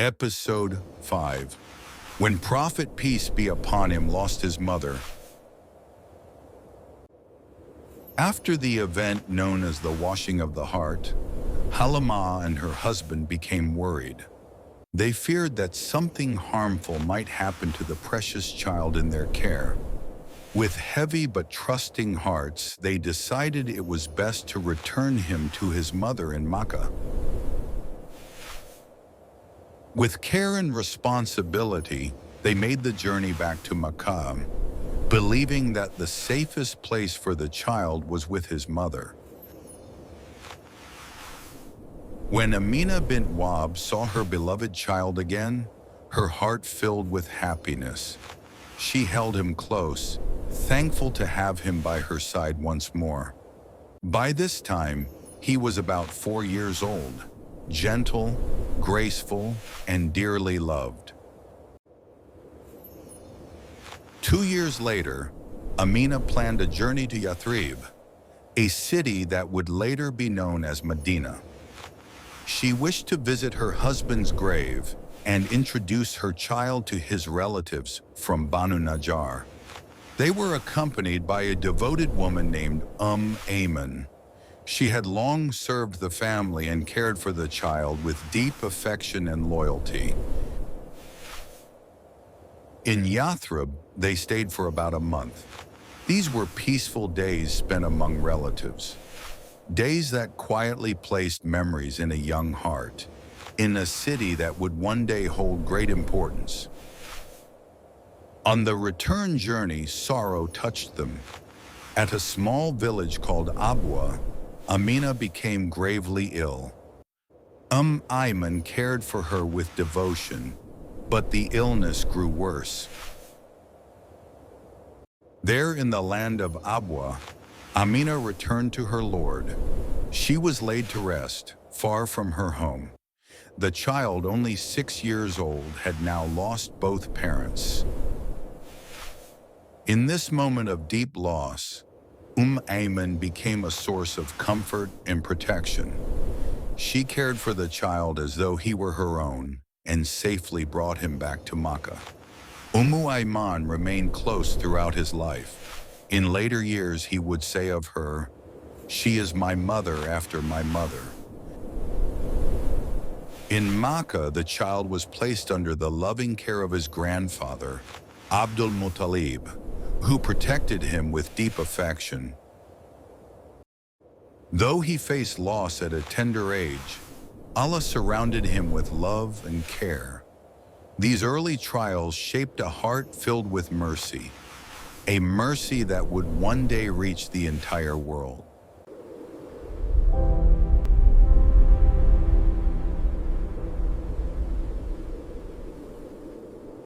Episode 5. When Prophet peace be upon him lost his mother. After the event known as the washing of the heart, Ḥalīmah and her husband became worried. They feared that something harmful might happen to the precious child in their care. With heavy but trusting hearts, they decided it was best to return him to his mother in Makkah. With care and responsibility, they made the journey back to Makkah, believing that the safest place for the child was with his mother. When Āmina bint Wahb saw her beloved child again, her heart filled with happiness. She held him close, thankful to have him by her side once more. By this time, he was about 4 years old, gentle, graceful, and dearly loved. 2 years later, Āmina planned a journey to Yathrib, a city that would later be known as Medina. She wished to visit her husband's grave and introduce her child to his relatives from Banu Najjar. They were accompanied by a devoted woman named Ayman. She had long served the family and cared for the child with deep affection and loyalty. In Yathrib, they stayed for about a month. These were peaceful days spent among relatives. Days that quietly placed memories in a young heart, in a city that would one day hold great importance. On the return journey, sorrow touched them. At a small village called Abwā, Āmina became gravely ill. Ayman cared for her with devotion, but the illness grew worse. There in the land of Abwā, Āmina returned to her Lord. She was laid to rest, far from her home. The child, only 6 years old, had now lost both parents. In this moment of deep loss, Ayman became a source of comfort and protection. She cared for the child as though he were her own and safely brought him back to Makkah. Ayman remained close throughout his life. In later years, he would say of her, "She is my mother after my mother." In Makkah, the child was placed under the loving care of his grandfather, Abdul Muttalib, who protected him with deep affection. Though he faced loss at a tender age, Allah surrounded him with love and care. These early trials shaped a heart filled with mercy, a mercy that would one day reach the entire world.